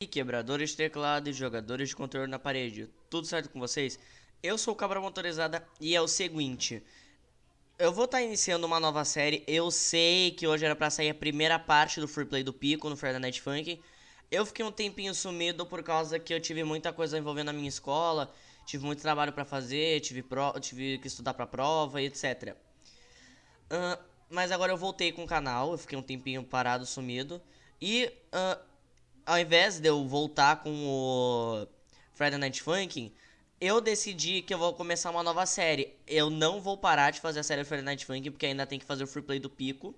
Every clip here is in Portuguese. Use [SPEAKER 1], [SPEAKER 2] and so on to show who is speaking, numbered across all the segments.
[SPEAKER 1] quebradores de teclado e jogadores de controle na parede, tudo certo com vocês? Eu sou o Cabra Motorizada e é o seguinte, eu vou estar iniciando uma nova série. Eu sei que hoje era pra sair a primeira parte do Free Play do Pico no Friday Night Funkin'. Eu fiquei um tempinho sumido por causa que eu tive muita coisa envolvendo a minha escola, tive muito trabalho pra fazer, tive que estudar pra prova e etc. Mas agora eu voltei com o canal, eu fiquei um tempinho parado, sumido. E ao invés de eu voltar com o Friday Night Funkin', eu decidi que eu vou começar uma nova série. Eu não vou parar de fazer a série Friday Night Funkin', porque ainda tem que fazer o Free Play do Pico.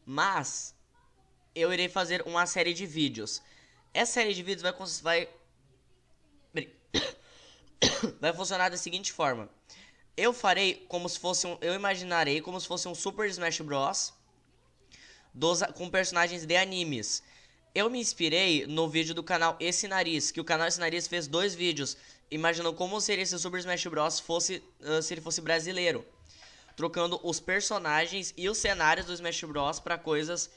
[SPEAKER 1] Mas eu irei fazer uma série de vídeos. Essa série de vídeos vai funcionar da seguinte forma. Eu farei como se fosse eu imaginarei como se fosse um Super Smash Bros. Com personagens de animes. Eu me inspirei no vídeo do canal Esse Nariz, que o canal Esse Nariz fez 2 vídeos, imaginando como seria se o Super Smash Bros. Se ele fosse brasileiro, trocando os personagens e os cenários do Smash Bros. Para coisas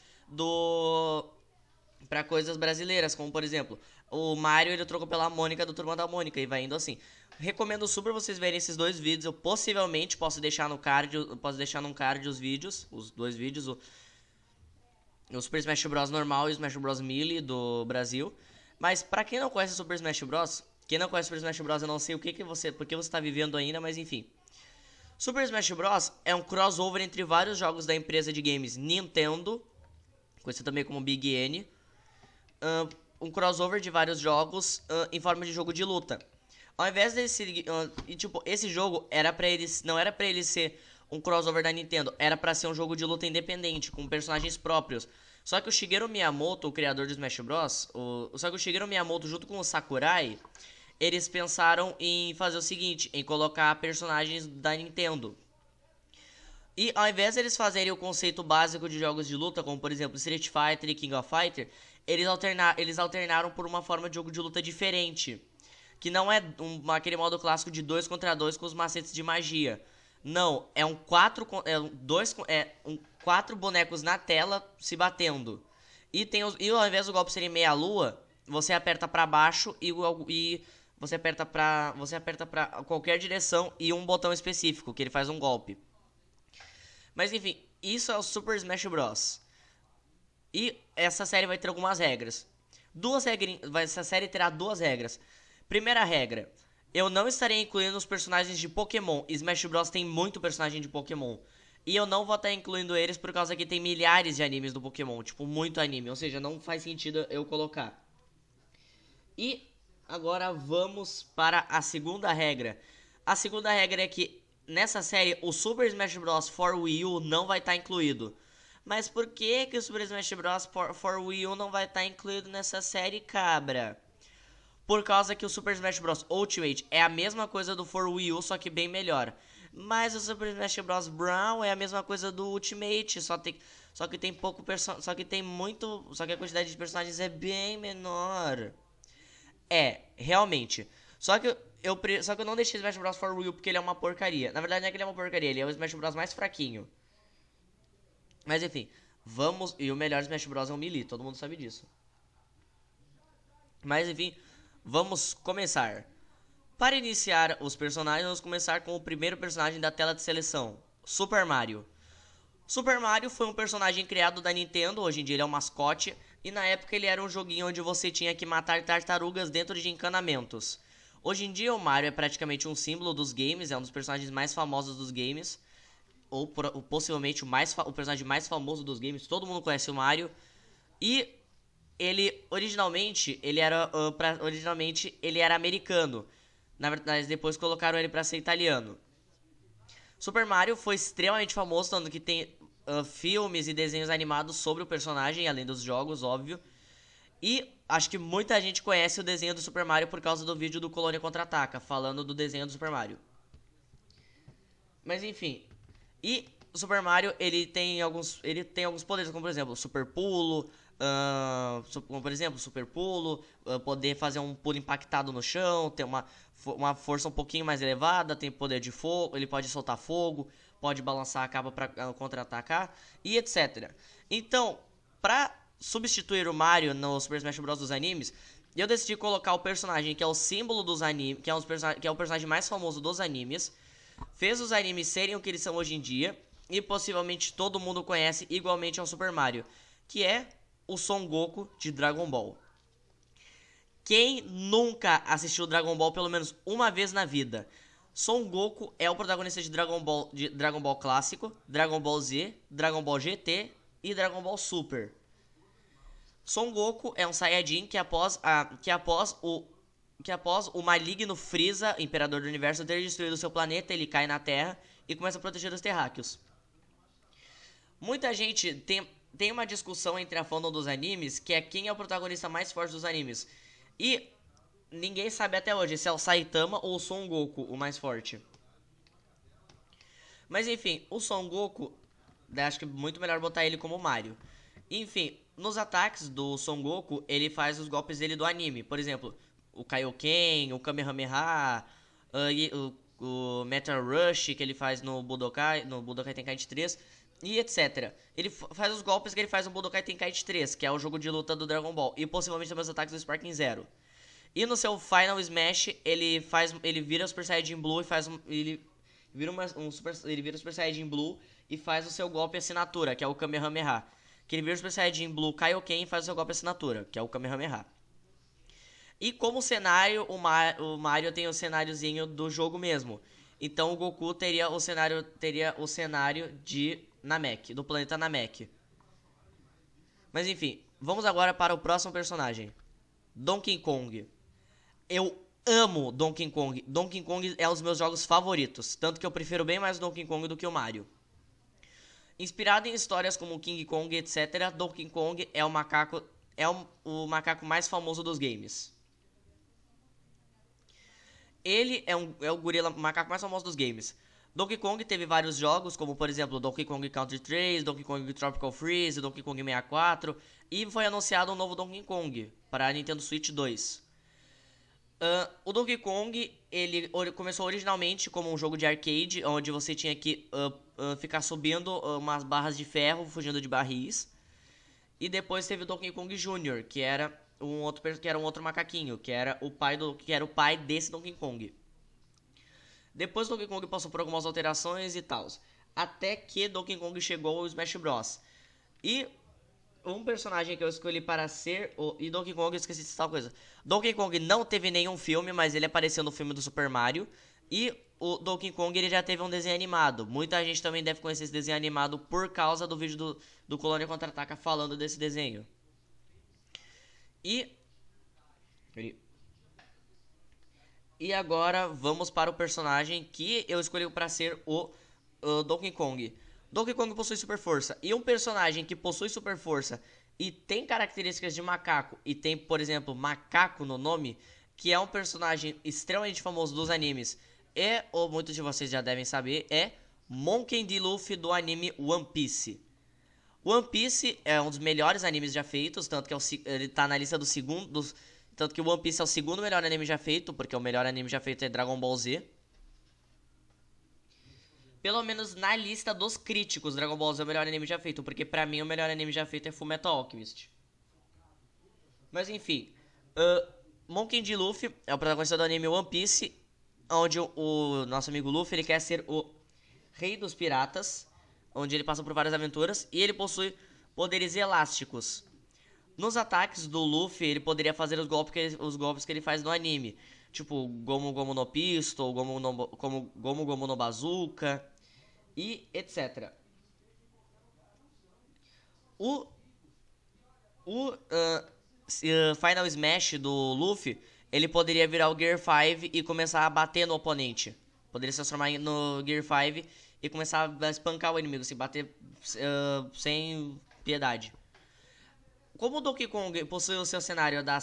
[SPEAKER 1] brasileiras, como por exemplo, o Mario ele trocou pela Mônica do Turma da Mônica e vai indo assim. Recomendo super vocês verem esses 2 vídeos. Eu possivelmente posso deixar no card, num card os vídeos, os 2 vídeos, o Super Smash Bros. Normal e o Smash Bros. Melee do Brasil. Mas pra quem não conhece o Super Smash Bros., eu não sei porque você tá vivendo ainda, mas enfim. Super Smash Bros. É um crossover entre vários jogos da empresa de games Nintendo, conhecido também como Big N. Um crossover de vários jogos em forma de jogo de luta. Ao invés desse... esse jogo não era pra ele ser um crossover da Nintendo, era pra ser um jogo de luta independente, com personagens próprios. Só que o Shigeru Miyamoto, o criador de Smash Bros., junto com o Sakurai, eles pensaram em fazer o seguinte, em colocar personagens da Nintendo. E ao invés de eles fazerem o conceito básico de jogos de luta, como por exemplo Street Fighter e King of Fighter, eles alternaram por uma forma de jogo de luta diferente. Que não é aquele modo clássico de 2 contra 2 com os macetes de magia. Não, é um 4 bonecos na tela se batendo. E ao invés do golpe ser em meia lua, você aperta pra baixo e você aperta pra qualquer direção e um botão específico, que ele faz um golpe. Mas enfim, isso é o Super Smash Bros. E essa série vai ter algumas regras. Essa série terá 2 regras. Primeira regra, eu não estarei incluindo os personagens de Pokémon. Smash Bros tem muito personagem de Pokémon. E eu não vou estar incluindo eles por causa que tem milhares de animes do Pokémon. Tipo, muito anime. Ou seja, não faz sentido eu colocar. E agora vamos para a segunda regra. A segunda regra é que nessa série o Super Smash Bros. For Wii U não vai estar incluído. Mas por que o Super Smash Bros. For Wii U não vai estar incluído nessa série, cabra? Por causa que o Super Smash Bros. Ultimate é a mesma coisa do For Wii U, só que bem melhor. Mas o Super Smash Bros. Brawl é a mesma coisa do Ultimate, só que a quantidade de personagens é bem menor. É, realmente. Só que eu não deixei o Smash Bros. For Wii U porque ele é uma porcaria. Na verdade não é que ele é uma porcaria, ele é o Smash Bros. Mais fraquinho. Mas enfim, e o melhor Smash Bros. É o Melee, todo mundo sabe disso. Mas enfim, vamos começar. Para iniciar os personagens, vamos começar com o primeiro personagem da tela de seleção, Super Mario. Super Mario foi um personagem criado da Nintendo, hoje em dia ele é um mascote, e na época ele era um joguinho onde você tinha que matar tartarugas dentro de encanamentos. Hoje em dia o Mario é praticamente um símbolo dos games, é um dos personagens mais famosos dos games, ou possivelmente o personagem mais famoso dos games, todo mundo conhece o Mario, e originalmente ele era americano. Na verdade, depois colocaram ele pra ser italiano. Super Mario foi extremamente famoso, tanto que tem filmes e desenhos animados sobre o personagem, além dos jogos, óbvio. E acho que muita gente conhece o desenho do Super Mario por causa do vídeo do Colônia Contra-Ataca, falando do desenho do Super Mario. Mas enfim, e o Super Mario ele tem alguns poderes, como por exemplo, super pulo, poder fazer um pulo impactado no chão, ter uma força um pouquinho mais elevada, tem poder de fogo, ele pode soltar fogo, pode balançar a capa para contra-atacar e etc. Então, pra substituir o Mario no Super Smash Bros. Dos animes, eu decidi colocar o personagem que é o símbolo dos animes, que é o personagem mais famoso dos animes, fez os animes serem o que eles são hoje em dia, e possivelmente todo mundo conhece igualmente ao Super Mario, que é o Son Goku de Dragon Ball. Quem nunca assistiu Dragon Ball pelo menos uma vez na vida? Son Goku é o protagonista de Dragon Ball clássico, Dragon Ball Z, Dragon Ball GT e Dragon Ball Super. Son Goku é um Saiyajin que após o maligno Frieza, Imperador do Universo, ter destruído seu planeta, ele cai na Terra e começa a proteger os terráqueos. Muita gente tem uma discussão entre a fandom dos animes, que é quem é o protagonista mais forte dos animes. E ninguém sabe até hoje se é o Saitama ou o Son Goku o mais forte. Mas enfim, o Son Goku, acho que é muito melhor botar ele como Mario. Enfim, nos ataques do Son Goku, ele faz os golpes dele do anime. Por exemplo, o Kaioken, o Kamehameha, o Metal Rush que ele faz no Budokai Tenkaichi 3 e etc. Ele faz os golpes que ele faz no Budokai Tenkaichi 3, que é o jogo de luta do Dragon Ball, e possivelmente também os ataques do Sparking Zero. E no seu Final Smash, ele vira o Super Saiyajin Blue e ele vira o Super Saiyajin Blue e faz o seu golpe assinatura, que é o Kamehameha. Que ele vira o Super Saiyajin Blue Kaioken e faz o seu golpe assinatura, que é o Kamehameha. E como cenário, o Mario tem o cenáriozinho do jogo mesmo. Então o Goku teria o cenário de Namek, do planeta Namek. Mas enfim, vamos agora para o próximo personagem, Donkey Kong. Eu amo Donkey Kong. Donkey Kong é um dos meus jogos favoritos, tanto que eu prefiro bem mais o Donkey Kong do que o Mario. Inspirado em histórias como King Kong, etc., Donkey Kong é o macaco mais famoso dos games. Ele é o gorila macaco mais famoso dos games. Donkey Kong teve vários jogos, como por exemplo Donkey Kong Country 3, Donkey Kong Tropical Freeze, Donkey Kong 64, e foi anunciado um novo Donkey Kong para a Nintendo Switch 2. O Donkey Kong ele começou originalmente como um jogo de arcade, onde você tinha que ficar subindo umas barras de ferro, fugindo de barris. E depois teve o Donkey Kong Jr., que era um outro macaquinho, que era o pai desse Donkey Kong. Depois Donkey Kong passou por algumas alterações e tal, até que Donkey Kong chegou ao Smash Bros. E um personagem que eu escolhi para ser e Donkey Kong, eu esqueci de citar uma coisa. Donkey Kong não teve nenhum filme, mas ele apareceu no filme do Super Mario. E o Donkey Kong ele já teve um desenho animado. Muita gente também deve conhecer esse desenho animado por causa do vídeo do Colônia Contra-Ataca falando desse desenho. E agora vamos para o personagem que eu escolhi para ser o Donkey Kong. Donkey Kong possui super força. E um personagem que possui super força e tem características de macaco e tem, por exemplo, macaco no nome, que é um personagem extremamente famoso dos animes, ou muitos de vocês já devem saber, é Monkey D. Luffy do anime One Piece. One Piece é um dos melhores animes já feitos, tanto que ele tá na lista tanto que o One Piece é o segundo melhor anime já feito, porque o melhor anime já feito é Dragon Ball Z. Pelo menos na lista dos críticos, Dragon Ball Z é o melhor anime já feito, porque pra mim o melhor anime já feito é Fullmetal Alchemist. Mas enfim, Monkey D. Luffy é o protagonista do anime One Piece, onde o nosso amigo Luffy ele quer ser o rei dos piratas, onde ele passa por várias aventuras e ele possui poderes elásticos. Nos ataques do Luffy, ele poderia fazer os golpes que ele faz no anime, tipo Gomu Gomu no Pistol, Gomu Gomu no Bazooka e etc. O Final Smash do Luffy, ele poderia virar o Gear 5 e começar a bater no oponente. Poderia se transformar no Gear 5 e começar a espancar o inimigo, se bater sem piedade. Como o Donkey Kong possui o seu cenário da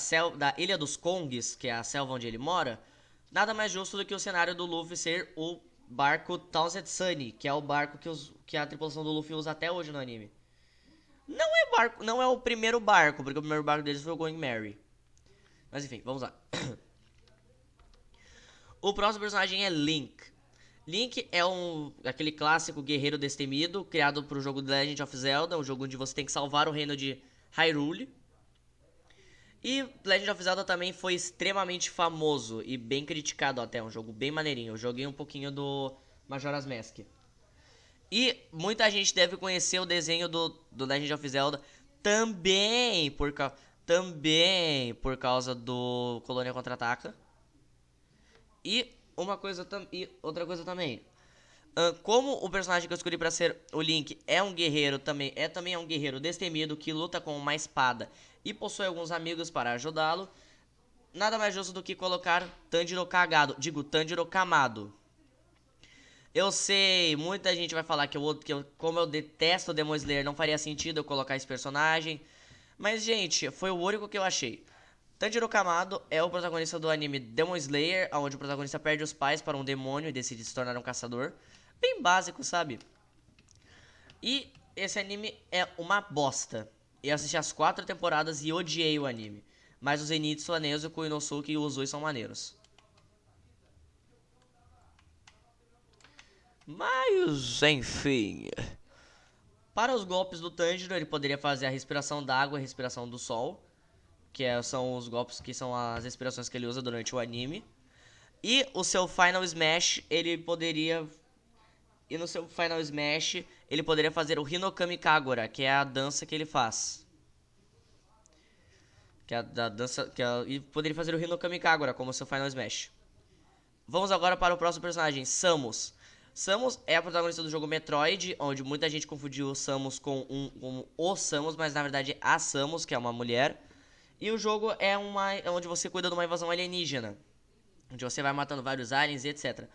[SPEAKER 1] Ilha dos Kongs, que é a selva onde ele mora, nada mais justo do que o cenário do Luffy ser o barco Thousand Sunny, que é o barco que a tripulação do Luffy usa até hoje no anime. Não é o primeiro barco, porque o primeiro barco deles foi o Going Merry. Mas enfim, vamos lá. O próximo personagem é Link. Link é aquele clássico guerreiro destemido, criado para o jogo The Legend of Zelda, um jogo onde você tem que salvar o reino de Hyrule. E Legend of Zelda também foi extremamente famoso e bem criticado até, um jogo bem maneirinho. Eu joguei um pouquinho do Majora's Mask. E muita gente deve conhecer o desenho do Legend of Zelda também por causa do Colônia Contra-Ataca. E outra coisa também. Como o personagem que eu escolhi pra ser o Link é um guerreiro também é um guerreiro destemido que luta com uma espada e possui alguns amigos para ajudá-lo, nada mais justo do que colocar Tanjiro Kamado. Eu sei, muita gente vai falar como eu detesto o Demon Slayer, não faria sentido eu colocar esse personagem. Mas, gente, foi o único que eu achei. Tanjiro Kamado é o protagonista do anime Demon Slayer, onde o protagonista perde os pais para um demônio e decide se tornar um caçador. Bem básico, sabe? E esse anime é uma bosta. Eu assisti as 4 temporadas e odiei o anime. Mas o Zenitsu, a Nezuko, o Inosuke e o Uzui são maneiros. Mas, enfim. Para os golpes do Tanjiro, ele poderia fazer a respiração d'água e a respiração do sol. São os golpes que são as respirações que ele usa durante o anime. E o seu Final Smash, no seu Final Smash, ele poderia fazer o Hinokami Kagura, que é a dança que ele faz. E poderia fazer o Hinokami Kagura como seu Final Smash. Vamos agora para o próximo personagem, Samus. Samus é a protagonista do jogo Metroid, onde muita gente confundiu o Samus com o Samus, mas na verdade é a Samus, que é uma mulher. E o jogo é onde você cuida de uma invasão alienígena, onde você vai matando vários aliens e etc.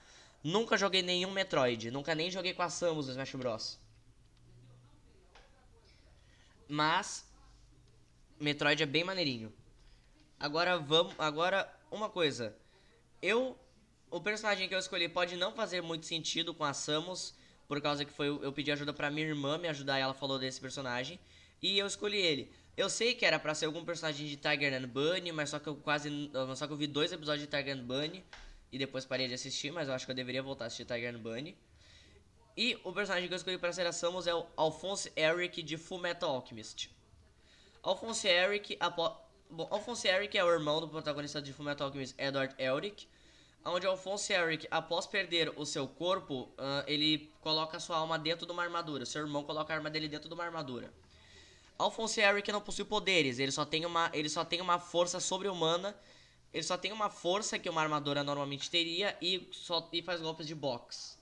[SPEAKER 1] Nunca joguei nenhum Metroid, nunca nem joguei com a Samus no Smash Bros. Mas Metroid é bem maneirinho. Agora uma coisa. O personagem que eu escolhi pode não fazer muito sentido com a Samus, por causa que eu pedi ajuda pra minha irmã me ajudar e ela falou desse personagem. E eu escolhi ele. Eu sei que era pra ser algum personagem de Tiger and Bunny, mas só que eu vi 2 episódios de Tiger and Bunny e depois parei de assistir, mas eu acho que eu deveria voltar a assistir Tiger and Bunny. E o personagem que eu escolhi pra ser a Samus é o Alphonse Eric de Fullmetal Alchemist. Alphonse Eric é o irmão do protagonista de Fullmetal Alchemist, Edward Elric, onde Alphonse Eric, após perder o seu corpo, ele coloca a sua alma dentro de uma armadura. Seu irmão coloca a arma dele dentro de uma armadura. Alphonse Eric não possui poderes, ele só tem uma força sobre-humana. Ele só tem uma força que uma armadura normalmente teria e faz golpes de boxe.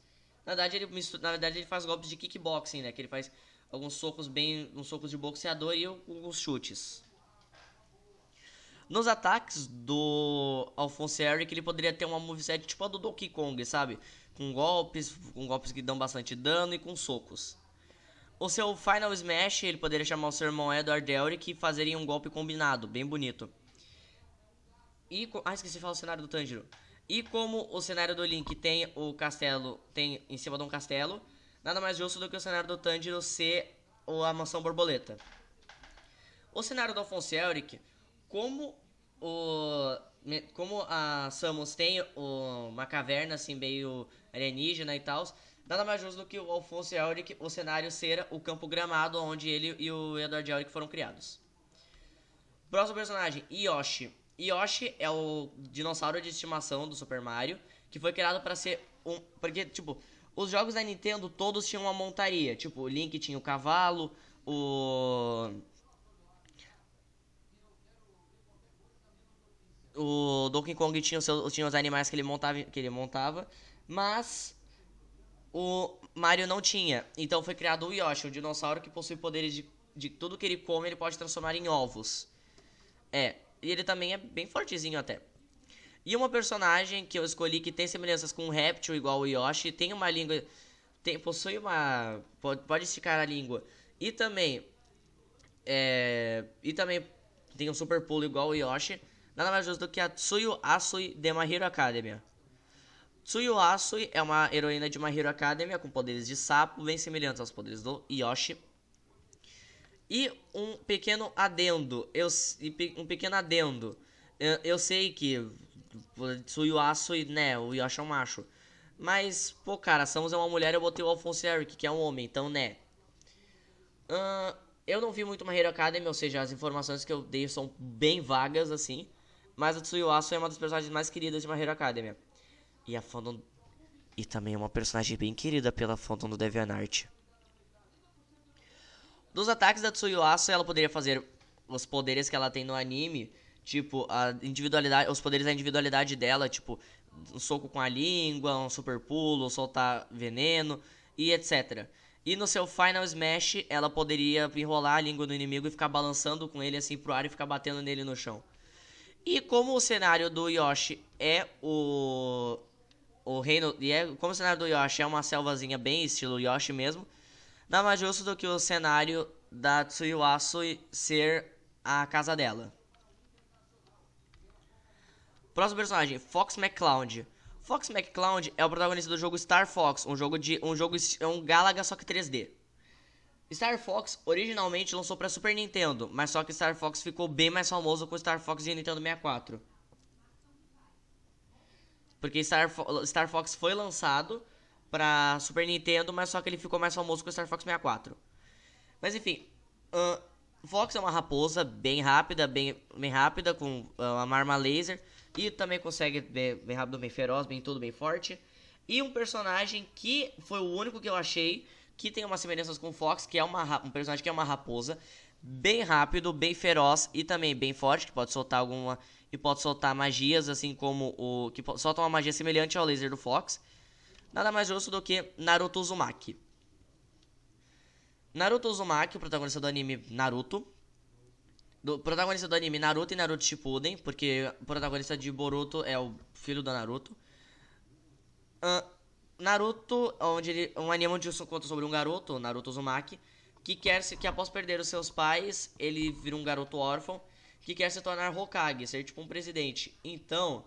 [SPEAKER 1] Na verdade ele faz golpes de kickboxing, né? Que ele faz uns socos de boxeador e alguns chutes. Nos ataques do Alphonse Eric, ele poderia ter uma moveset tipo a do Donkey Kong, sabe? Com golpes que dão bastante dano e com socos. O seu Final Smash, ele poderia chamar o seu irmão Edward Elric e fazerem um golpe combinado, bem bonito. Esqueci de falar o cenário do Tanjiro. E como o cenário do Link tem em cima de um castelo, nada mais justo do que o cenário do Tanjiro ser a mansão borboleta. O cenário do Alphonse Elric, como a Samus tem uma caverna assim meio alienígena e tal, nada mais justo do que o Alphonse Elric, o cenário ser o campo gramado onde ele e o Edward Elric foram criados. Próximo personagem, Yoshi. Yoshi é o dinossauro de estimação do Super Mario, que foi criado para ser porque, tipo, os jogos da Nintendo todos tinham uma montaria. Tipo, o Link tinha o cavalo, o Donkey Kong tinha os animais que ele montava, mas o Mario não tinha. Então foi criado o Yoshi, o dinossauro que possui poderes de tudo que ele come, ele pode transformar em ovos. E ele também é bem fortezinho até. E uma personagem que eu escolhi que tem semelhanças com um réptil igual o Yoshi, tem uma língua, pode esticar a língua. E também tem um super pulo igual o Yoshi. Nada mais justo do que a Tsuyu Asui de My Hero Academia. Tsuyu Asui é uma heroína de My Hero Academia com poderes de sapo, bem semelhantes aos poderes do Yoshi. E um pequeno adendo. Eu sei que Tsuyu Asui, né, o Yoshi é um macho. Mas, pô, cara, a Samus é uma mulher e eu botei o Alphonse Eric, que é um homem, então, né. Eu não vi muito My Hero Academy, ou seja, as informações que eu dei são bem vagas, assim. Mas a Tsuyu é uma das personagens mais queridas de My Hero Academy. E a fandom... E também é uma personagem bem querida pela fandom do DeviantArt. Dos ataques da Tsuyu, ela poderia fazer os poderes que ela tem no anime, tipo, a individualidade, os poderes da individualidade dela, tipo, um soco com a língua, um super pulo, soltar veneno e etc. E no seu Final Smash, ela poderia enrolar a língua do inimigo e ficar balançando com ele assim pro ar e ficar batendo nele no chão. E como o cenário do Yoshi é o reino, como o cenário do Yoshi é uma selvazinha bem estilo Yoshi mesmo, nada mais justo do que o cenário da Tsuyu ser a casa dela. Próximo personagem, Fox McCloud. Fox McCloud é o protagonista do jogo Star Fox, é um Galaga só que 3D. Star Fox originalmente lançou para Super Nintendo, mas só que Star Fox ficou bem mais famoso com Star Fox de Nintendo 64. Porque Star Fox foi lançado para Super Nintendo, mas só que ele ficou mais famoso com Star Fox 64. Mas enfim, Fox é uma raposa bem rápida, com uma arma laser. E também consegue bem rápido, bem feroz, bem tudo, bem forte. E um personagem que foi o único que eu achei que tem umas semelhanças com o Fox, que é um personagem que é uma raposa, bem rápido, bem feroz e também bem forte, que pode soltar magias, assim como que solta uma magia semelhante ao laser do Fox. Nada mais justo do que Naruto Uzumaki. Naruto Uzumaki, o protagonista do anime Naruto. Protagonista do anime Naruto e Naruto Shippuden, porque o protagonista de Boruto é o filho do Naruto. Naruto, um anime onde conta sobre um garoto, Naruto Uzumaki, que após perder os seus pais, ele vira um garoto órfão, que quer se tornar Hokage, ser tipo um presidente. Então,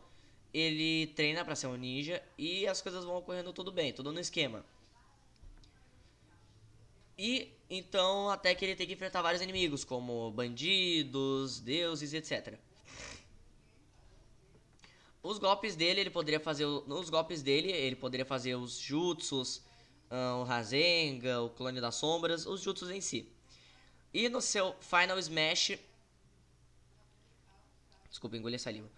[SPEAKER 1] ele treina pra ser um ninja e as coisas vão ocorrendo tudo bem, tudo no esquema. E então até que ele tem que enfrentar vários inimigos, como bandidos, deuses, etc. Os golpes dele, ele poderia fazer os jutsus, o Rasengan, o Clone das Sombras, os jutsus em si. E no seu Final Smash, desculpa, engoli a saliva.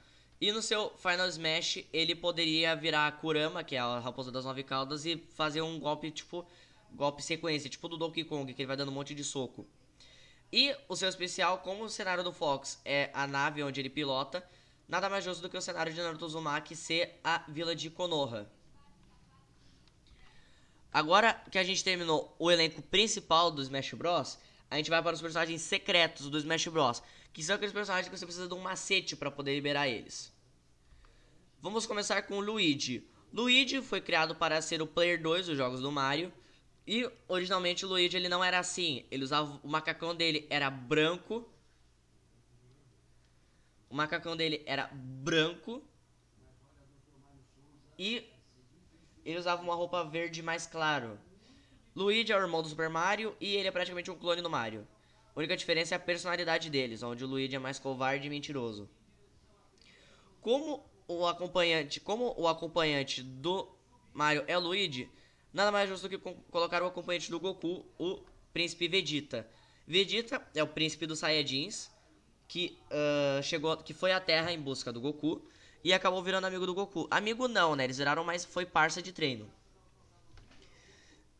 [SPEAKER 1] E no seu Final Smash, ele poderia virar a Kurama, que é a raposa das 9 caudas, e fazer um golpe tipo golpe sequência, tipo do Donkey Kong, que ele vai dando um monte de soco. E o seu especial, como o cenário do Fox é a nave onde ele pilota, nada mais justo do que o cenário de Naruto Uzumaki ser a vila de Konoha. Agora que a gente terminou o elenco principal do Smash Bros, a gente vai para os personagens secretos do Smash Bros, que são aqueles personagens que você precisa de um macete para poder liberar eles. Vamos começar com o Luigi. Luigi foi criado para ser o Player 2 dos jogos do Mario. E originalmente o Luigi ele não era assim. Ele usava o macacão dele era branco. O macacão dele era branco. E ele usava uma roupa verde mais claro. Luigi é o irmão do Super Mario e ele é praticamente um clone do Mario. A única diferença é a personalidade deles, onde o Luigi é mais covarde e mentiroso. Como o acompanhante do Mario é o Luigi, nada mais justo do que colocar o acompanhante do Goku, o Príncipe Vegeta. Vegeta é o príncipe dos Saiyajins, que foi à Terra em busca do Goku e acabou virando amigo do Goku. Amigo não, né? Eles viraram, mas foi parça de treino.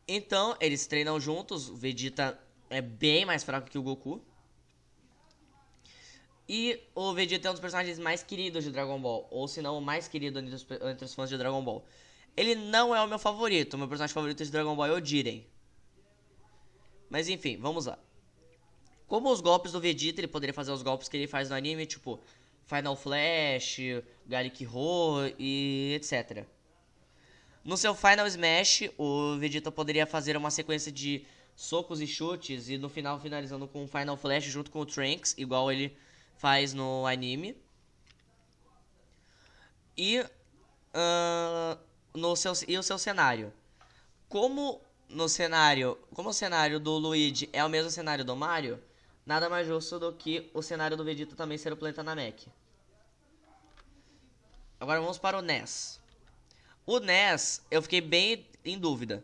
[SPEAKER 1] Então, eles treinam juntos. O Vegeta é bem mais fraco que o Goku. E o Vegeta é um dos personagens mais queridos de Dragon Ball, ou se não o mais querido entre os fãs de Dragon Ball. Ele não é o meu favorito. O meu personagem favorito de Dragon Ball é o Jiren. Mas enfim, vamos lá. Como os golpes do Vegeta, ele poderia fazer os golpes que ele faz no anime, tipo Final Flash, Garlic Roll e etc. No seu Final Smash, o Vegeta poderia fazer uma sequência de socos e chutes e no final finalizando com o Final Flash junto com o Trunks, igual ele faz no anime. E o seu cenário. Como o cenário do Luigi é o mesmo cenário do Mario, nada mais justo do que o cenário do Vegeta também ser o planeta Namek. Agora vamos para o NES. O NES, eu fiquei bem em dúvida.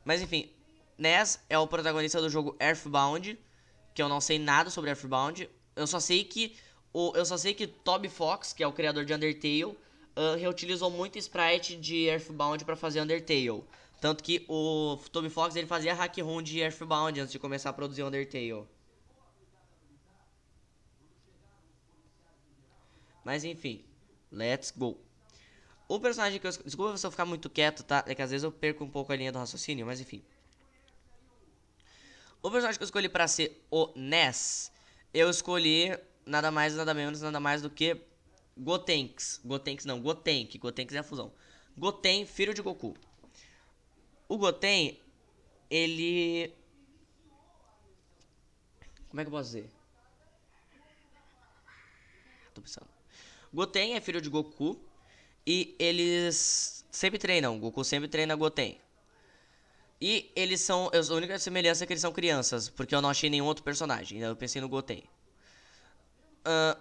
[SPEAKER 1] Mas enfim, NES é o protagonista do jogo Earthbound, porque eu não sei nada sobre Earthbound. Eu só sei que Toby Fox, que é o criador de Undertale, reutilizou muito sprite de Earthbound pra fazer Undertale. Tanto que o Toby Fox ele fazia hack room de Earthbound antes de começar a produzir Undertale. Mas enfim, let's go. O personagem que eu... Desculpa se eu ficar muito quieto, tá? É que às vezes eu perco um pouco a linha do raciocínio, mas enfim. O personagem que eu escolhi pra ser o Ness, eu escolhi nada mais, nada menos, nada mais do que Gotenks. Gotenks não, Gotenk. Gotenks é a fusão. Goten, filho de Goku. O Goten, ele... Como é que eu posso dizer? Tô pensando. Goten é filho de Goku e eles sempre treinam. Goku sempre treina Goten. E eles são... A única semelhança é que eles são crianças, porque eu não achei nenhum outro personagem. Eu pensei no Goten.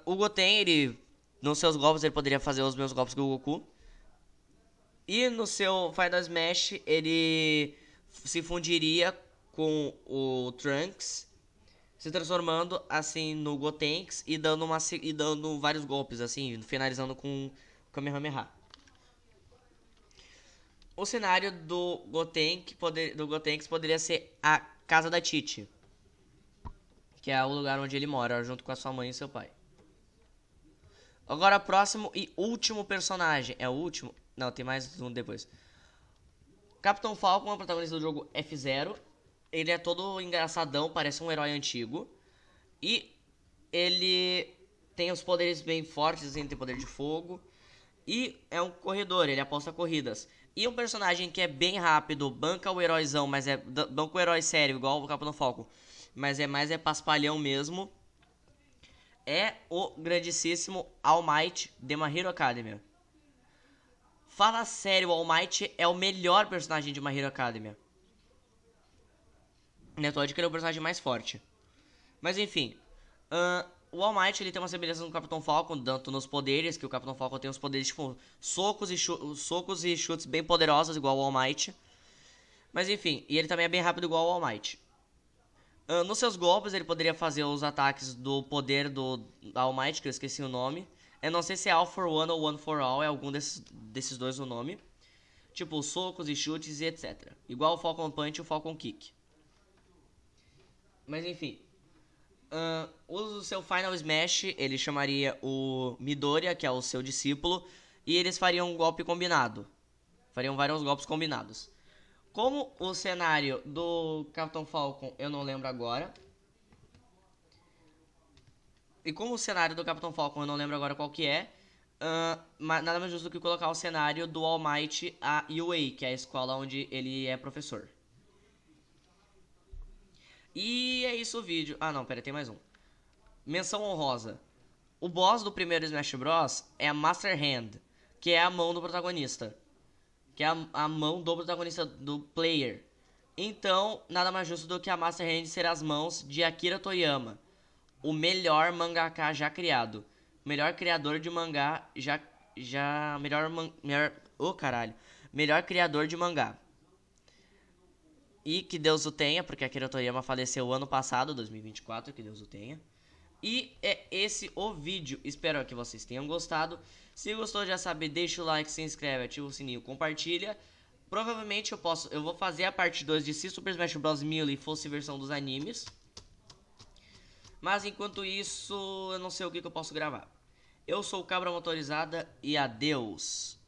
[SPEAKER 1] O Goten, ele... Nos seus golpes, ele poderia fazer os meus golpes com o Goku. E no seu Final Smash, ele se fundiria com o Trunks, se transformando assim no Gotenks e dando vários golpes, assim, finalizando com Kamehameha. O cenário do Gotenks poderia ser a casa da Titi, que é o lugar onde ele mora, junto com a sua mãe e seu pai. Agora, próximo e último personagem. É o último? Não, tem mais um depois. Capitão Falcon é o protagonista do jogo F-Zero. Ele é todo engraçadão, parece um herói antigo. E ele tem os poderes bem fortes, assim, tem poder de fogo. E é um corredor, ele aposta corridas. E um personagem que é bem rápido, banca o heróizão, mas banca o herói sério, igual o Capitão Falcon. Mas é paspalhão mesmo. É o grandíssimo All Might de My Hero Academia. Fala sério, o All Might é o melhor personagem de My Hero Academia. Neto de que ele é o personagem mais forte. Mas enfim, o All Might ele tem uma semelhança com o Capitão Falcon, tanto nos poderes, que o Capitão Falcon tem os poderes tipo socos e chutes bem poderosos, igual o All Might. Mas enfim, e ele também é bem rápido igual o All Might. Nos seus golpes ele poderia fazer os ataques do poder do All Might, que eu esqueci o nome. Eu não sei se é All for One ou One for All, é algum desses dois o nome. Tipo, socos e chutes e etc. Igual o Falcon Punch e o Falcon Kick. Mas enfim. O seu Final Smash, ele chamaria o Midoriya, que é o seu discípulo. E eles fariam um golpe combinado. Fariam vários golpes combinados. Como o cenário do Capitão Falcon eu não lembro agora. E como o cenário do Capitão Falcon eu não lembro agora qual que é. Nada mais justo do que colocar o cenário do All Might a UA, que é a escola onde ele é professor. E é isso o vídeo. Ah não, pera, tem mais um. Menção honrosa. O boss do primeiro Smash Bros. É a Master Hand, que é a mão do protagonista. Que é a mão do protagonista do player. Então, nada mais justo do que a Master Hand ser as mãos de Akira Toriyama, o melhor mangaka já criado. O melhor criador de mangá melhor criador de mangá. E que Deus o tenha, porque Akira Toriyama faleceu ano passado, 2024, que Deus o tenha. E é esse o vídeo, espero que vocês tenham gostado. Se gostou, já sabe, deixa o like, se inscreve, ativa o sininho, compartilha. Provavelmente eu vou fazer a parte 2 de se Super Smash Bros. Melee fosse versão dos animes. Mas enquanto isso, eu não sei o que eu posso gravar. Eu sou o Cabra Motorizada e adeus.